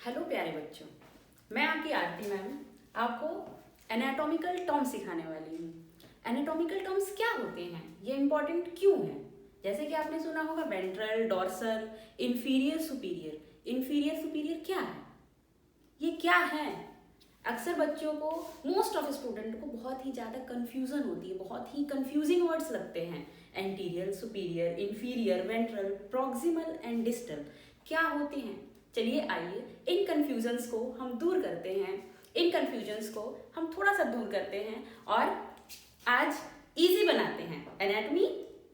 Hello प्यारे बच्चों, मैं आपकी आरती मैम आपको एनाटॉमिकल टर्म्स सिखाने वाली हूँ। एनाटॉमिकल टर्म्स क्या होते हैं, ये इम्पोर्टेंट क्यों हैं? जैसे कि आपने सुना होगा ventral, dorsal, inferior, superior. Inferior superior क्या है, ये क्या है? अक्सर बच्चों को, मोस्ट ऑफ स्टूडेंट को बहुत ही ज़्यादा कन्फ्यूज़न होती है, बहुत ही कन्फ्यूजिंग वर्ड्स लगते हैं। Anterior, superior, inferior, ventral, proximal and distal क्या होते हैं? चलिए आइए इन कन्फ्यूजन्स को हम दूर करते हैं, इन कन्फ्यूजन्स को हम थोड़ा सा दूर करते हैं और आज इजी बनाते हैं, एनाटॉमी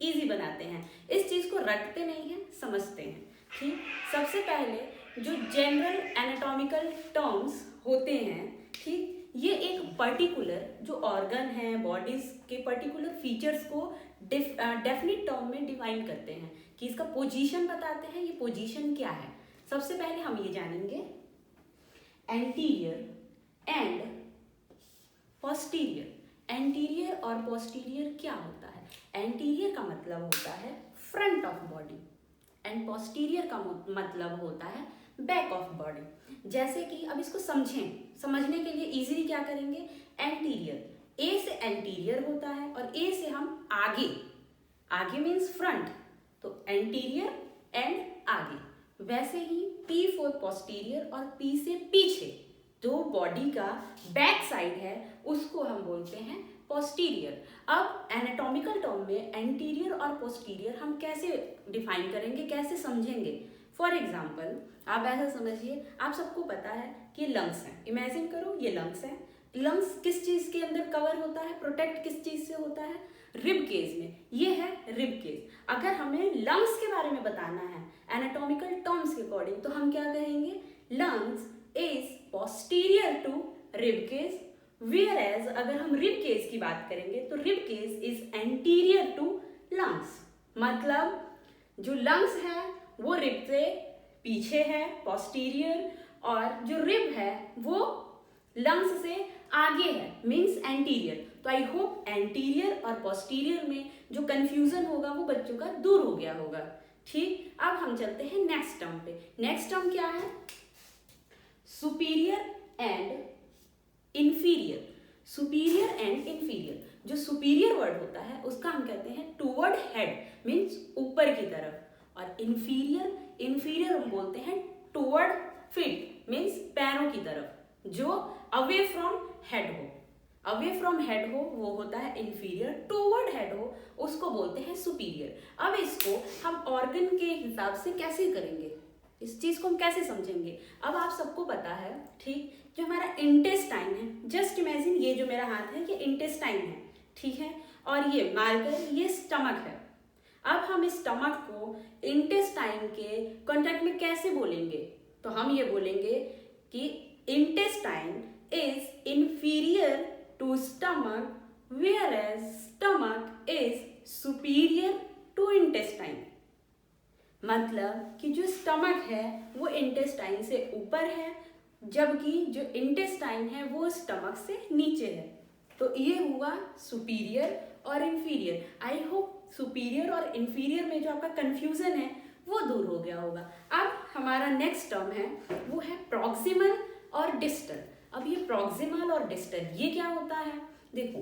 इजी बनाते हैं। इस चीज़ को रटते नहीं हैं, समझते हैं। ठीक, सबसे पहले जो जनरल एनाटॉमिकल टर्म्स होते हैं, ठीक, ये एक पर्टिकुलर जो ऑर्गन है बॉडीज के पर्टिकुलर फीचर्स को डेफिनिट टर्म में डिफाइन करते हैं कि इसका पोजीशन बताते हैं, ये पोजीशन क्या है। सबसे पहले हम ये जानेंगे एंटीरियर एंड पोस्टीरियर। एंटीरियर और पोस्टीरियर क्या होता है? एंटीरियर का मतलब होता है front of body and posterior का मतलब होता है बैक ऑफ बॉडी। जैसे कि अब इसको समझें, समझने के लिए इजीली क्या करेंगे, एंटीरियर, ए से एंटीरियर होता है और ए से हम आगे, आगे मीन्स फ्रंट, तो एंटीरियर एंड आगे। वैसे ही पी फॉर पोस्टीरियर और पी से पीछे जो बॉडी का बैक साइड है उसको हम बोलते हैं पोस्टीरियर। अब एनाटॉमिकल टर्म में एंटीरियर और पोस्टीरियर हम कैसे डिफाइन करेंगे, कैसे समझेंगे? फॉर एग्जाम्पल आप ऐसा समझिए, आप सबको पता है कि लंग्स हैं, इमेजिन करो ये लंग्स हैं। लंग्स किस चीज के अंदर कवर होता है, प्रोटेक्ट किस चीज से होता है? रिब केज में। ये है रिब केज। अगर हमें लंग्स के बारे में बताना है एनाटॉमिकल टर्म्स के अकॉर्डिंग तो हम क्या कहेंगे, lungs is posterior to rib cage, whereas अगर हम रिब केज की बात करेंगे तो rib cage is anterior to lungs. मतलब जो लंग्स है वो रिब से पीछे है, पोस्टीरियर, और जो रिब है वो लंग्स से आगे है, मीन्स एंटीरियर। तो आई होप एंटीरियर और पोस्टीरियर में जो कंफ्यूजन होगा वो बच्चों का दूर हो गया होगा। ठीक, अब हम चलते हैं नेक्स्ट टर्म पे। नेक्स्ट टर्म क्या है? Superior and inferior. Superior and inferior, जो सुपीरियर वर्ड होता है उसका हम कहते हैं टूवर्ड हेड, मीन्स ऊपर की तरफ, और इंफीरियर, इंफीरियर हम बोलते हैं टूवर्ड फीट, मीन्स पैरों की तरफ, जो अवे फ्रॉम हेड हो। अवे फ्रॉम हेड हो वो होता है इंफीरियर, टूवर्ड हेड हो उसको बोलते हैं सुपीरियर। अब इसको हम ऑर्गन के हिसाब से कैसे करेंगे, इस चीज को हम कैसे समझेंगे? अब आप सबको पता है, ठीक, जो हमारा इंटेस्टाइन है, जस्ट इमेजिन ये जो मेरा हाथ है ये इंटेस्टाइन है, ठीक है, और ये मार्कर, ये स्टमक है। अब हम इस स्टमक को इंटेस्टाइन के कॉन्टेक्ट में कैसे बोलेंगे? तो हम ये बोलेंगे कि intestine is inferior to stomach whereas stomach is superior to intestine. मतलब कि जो स्टमक है वो इंटेस्टाइन से ऊपर है, जबकि जो इंटेस्टाइन है वो स्टमक से नीचे है। तो ये हुआ सुपीरियर और इंफीरियर। आई होप सुपीरियर और इंफीरियर में जो आपका कंफ्यूजन है वो दूर हो गया होगा। अब हमारा नेक्स्ट टर्म है वो है प्रॉक्सिमल और डिस्टल। अब ये प्रॉक्सिमल और डिस्टल ये क्या होता है? देखो,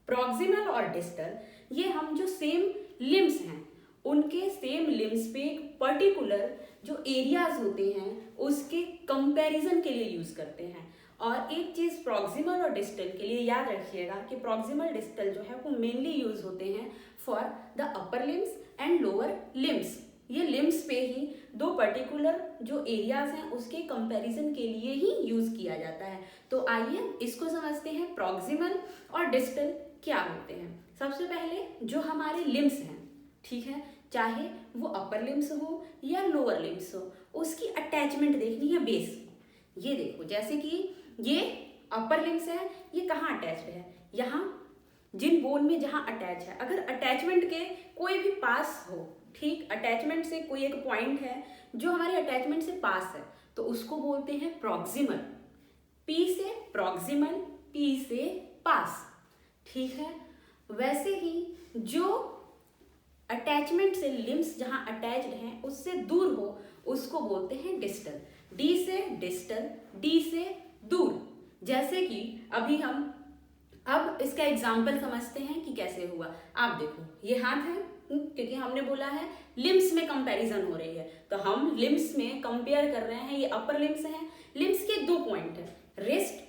प्रॉक्सिमल और डिस्टल ये हम जो सेम लिम्स हैं उनके सेम लिम्स पे एक पर्टिकुलर जो एरियाज होते हैं उसके कंपैरिजन के लिए यूज करते हैं। और एक चीज प्रॉक्सिमल और डिस्टल के लिए याद रखिएगा कि प्रॉक्सिमल डिस्टल जो है वो मेनली यूज होते हैं for the upper limbs and lower limbs. ये लिम्स पे ही दो पर्टिकुलर जो एरियाज हैं उसके कंपैरिजन के लिए ही यूज किया जाता है। तो आइए इसको समझते हैं, प्रॉक्सिमल और डिस्टल क्या होते हैं। सबसे पहले जो हमारे लिम्स हैं, ठीक है, चाहे वो अपर लिम्स हो या लोअर लिम्स हो, उसकी अटैचमेंट देखनी है बेस। ये देखो, जैसे कि ये अपर लिम्स है, ये कहाँ अटैच्ड है? यहाँ जिन बोन में जहाँ अटैच है। अगर अटैचमेंट के कोई भी पास हो, ठीक, अटैचमेंट से कोई एक पॉइंट है जो हमारे अटैचमेंट से पास है तो उसको बोलते हैं प्रॉक्सिमल। पी से प्रॉक्सिमल, पी से पास, ठीक है। वैसे ही जो अटैचमेंट से लिम्स जहाँ अटैच्ड हैं उससे दूर हो उसको बोलते हैं डिस्टल। डी से डिस्टल, डी से दूर। जैसे कि अभी हम अब इसका एग्जाम्पल समझते हैं कि कैसे हुआ। आप देखो ये हाथ है, क्योंकि हमने बोला है लिम्स में कंपैरिजन हो रही है, तो हम लिम्स में कंपेयर कर रहे हैं। ये अपर लिम्स है, लिम्स के 2 पॉइंट है, रिस्ट,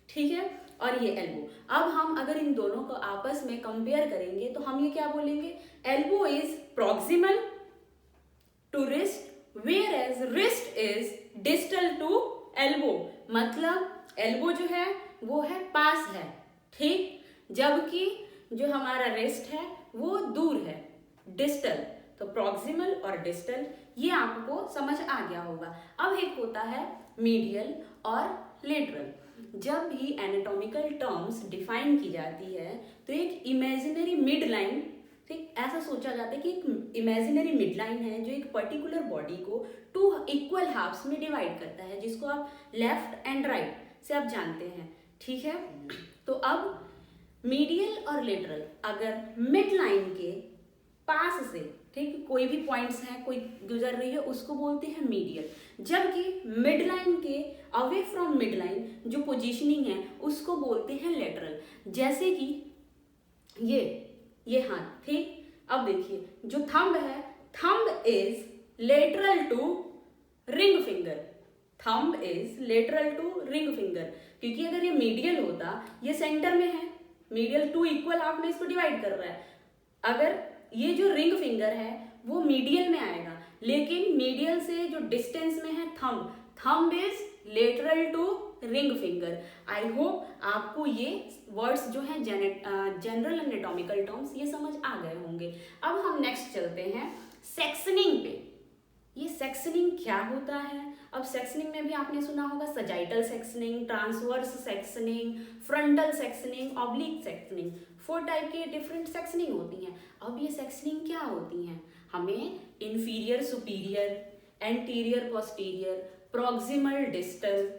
ठीक है, और ये एल्बो। अब हम अगर इन दोनों को आपस में कंपेयर करेंगे तो हम ये क्या बोलेंगे, elbow is proximal to wrist whereas wrist is distal to elbow. मतलब एल्बो जो है वो है पास है, ठीक, जबकि जो हमारा रिस्ट है वो दूर है, डिस्टल। तो प्रॉक्सिमल और डिस्टल ये आपको समझ आ गया होगा। अब एक होता है मीडियल और लेटरल। जब भी एनाटॉमिकल टर्म्स डिफाइन की जाती है तो एक इमेजिनरी मिड लाइन, ठीक, ऐसा सोचा जाता है कि एक इमेजिनरी मिड लाइन है जो एक पर्टिकुलर बॉडी को 2 इक्वल हाफ्स में डिवाइड करता है, जिसको आप लेफ्ट एंड राइट से आप जानते हैं, ठीक है। तो अब मीडियल और लेटरल अगर मिड लाइन के पास से, ठीक, कोई भी पॉइंट्स हैं, कोई गुजर रही है, उसको बोलते हैं मीडियल। जबकि मिड लाइन के अवे फ्रॉम मिड लाइन जो पोजीशनिंग है उसको बोलते हैं लेटरल। जैसे कि ये हाथ, ठीक। अब देखिए जो थंब है, thumb is lateral to ring finger, thumb is lateral to ring finger, क्योंकि अगर ये मीडियल होता, ये सेंटर में है, मीडियल 2 इक्वल हाफ में इसको डिवाइड कर रहा है, अगर ये जो रिंग फिंगर है वो मीडियल में आएगा, लेकिन मीडियल से जो डिस्टेंस में है thumb, thumb is lateral to ring finger. I hope आपको ये वर्ड्स जो हैं जनरल एनाटॉमिकल टर्म्स ये समझ आ गए होंगे। अब हम नेक्स्ट चलते हैं सेक्शनिंग पे। ये सेक्शनिंग क्या होता है? अब सेक्शनिंग में भी आपने सुना होगा sagittal sectioning, transverse sectioning, frontal sectioning, oblique sectioning, 4 type के डिफरेंट सेक्शनिंग होती हैं। अब ये सेक्शनिंग क्या होती हैं? हमें inferior superior, anterior posterior, proximal distal,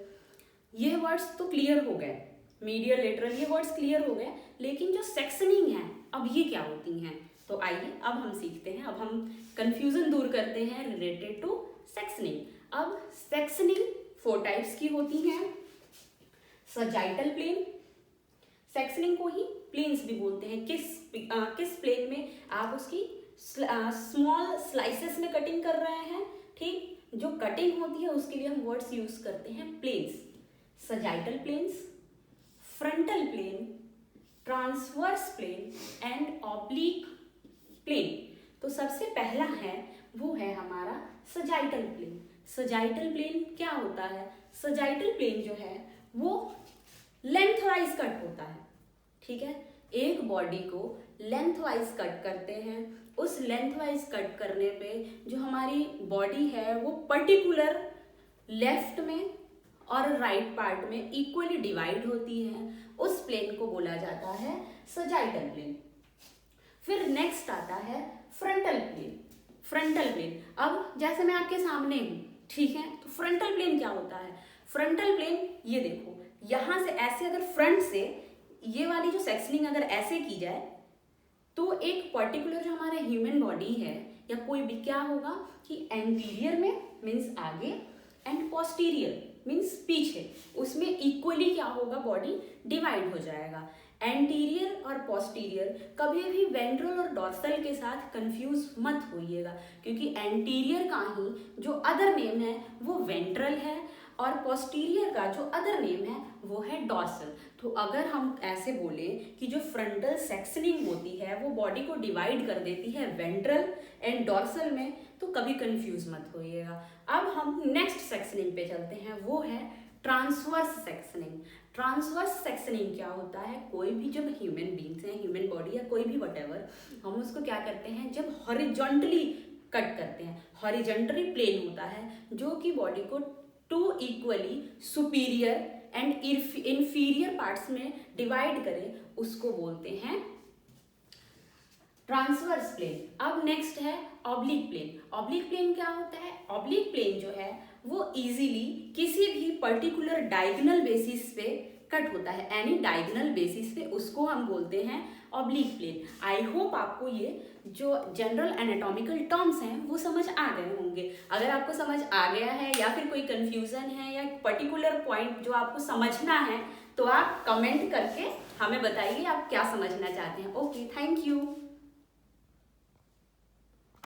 ये वर्ड्स तो क्लियर हो गए, मीडियल लेटरल ये वर्ड्स क्लियर हो गए, लेकिन जो सेक्शनिंग है अब ये क्या होती हैं? तो आइए अब हम सीखते हैं, अब हम कंफ्यूजन दूर करते हैं रिलेटेड टू सेक्शनिंग। अब सेक्शनिंग 4 टाइप्स की होती हैं। सजाइटल प्लेन, सेक्शनिंग को ही प्लेन्स भी बोलते हैं। किस प्लेन में आप उसकी स्मॉल स्लाइसेस में कटिंग कर रहे हैं, ठीक, जो कटिंग होती है उसके लिए हम वर्ड्स यूज करते हैं planes. Sagittal planes, frontal plane, transverse plane and oblique plane. तो सबसे पहला है वो है हमारा सजाइटल प्लेन। सजाइटल प्लेन क्या होता है? सजाइटल प्लेन जो है वो लेंथवाइज कट होता है, ठीक है। एक बॉडी को लेंथवाइज कट करते हैं, उस लेंथवाइज कट करने पे जो हमारी बॉडी है वो पर्टिकुलर लेफ्ट में और राइट पार्ट में इक्वली डिवाइड होती है, उस प्लेन को बोला जाता है सजाइटल प्लेन। फिर नेक्स्ट आता है फ्रंटल प्लेन। फ्रंटल प्लेन, अब जैसे मैं आपके सामने हूं, ठीक है, तो फ्रंटल प्लेन क्या होता है? फ्रंटल प्लेन ये देखो, यहां से ऐसे अगर फ्रंट से ये वाली जो सेक्शनिंग अगर ऐसे की जाए तो एक पर्टिकुलर जो हमारा ह्यूमन बॉडी है या कोई भी क्या होगा कि एंटीरियर में मीन्स आगे एंड पोस्टीरियर मीन्स पीछे, उसमें इक्वली क्या होगा, बॉडी डिवाइड हो जाएगा। एंटीरियर और पोस्टीरियर कभी भी वेंट्रल और डॉर्सल के साथ कंफ्यूज मत होइएगा, क्योंकि एंटीरियर का ही जो अदर नेम है वो वेंट्रल है और पोस्टीरियर का जो अदर नेम है वो है डॉर्सल। तो अगर हम ऐसे बोले कि जो फ्रंटल सेक्शनिंग होती है वो बॉडी को डिवाइड कर देती है वेंट्रल एंड डॉर्सल में, तो कभी कंफ्यूज मत होइएगा। अब हम नेक्स्ट सेक्शनिंग पे चलते हैं, वो है ट्रांसवर्स सेक्शनिंग। ट्रांसवर्स सेक्शनिंग क्या होता है? कोई भी जब ह्यूमन बींग्स हैं, ह्यूमन बॉडी या कोई भी व्हाटएवर, हम उसको क्या करते हैं, जब हॉरिजॉन्टली कट करते हैं, हॉरिजॉन्टली प्लेन होता है जो कि बॉडी को 2 equally superior and inferior parts में डिवाइड करे, उसको बोलते हैं ट्रांसवर्स प्लेन। अब नेक्स्ट है ऑब्लिक प्लेन। ऑब्लिक प्लेन क्या होता है? ऑब्लिक प्लेन जो है वो इजीली किसी भी पर्टिकुलर डायगोनल बेसिस पे कट होता है, एनी डायगोनल बेसिस पे, उसको हम बोलते हैं ऑब्लिक प्लेन। आई होप आपको ये जो जनरल एनाटॉमिकल टर्म्स हैं वो समझ आ गए होंगे। अगर आपको समझ आ गया है या फिर कोई कंफ्यूजन है या पर्टिकुलर पॉइंट जो आपको समझना है तो आप कमेंट करके हमें बताइए आप क्या समझना चाहते हैं। Okay, thank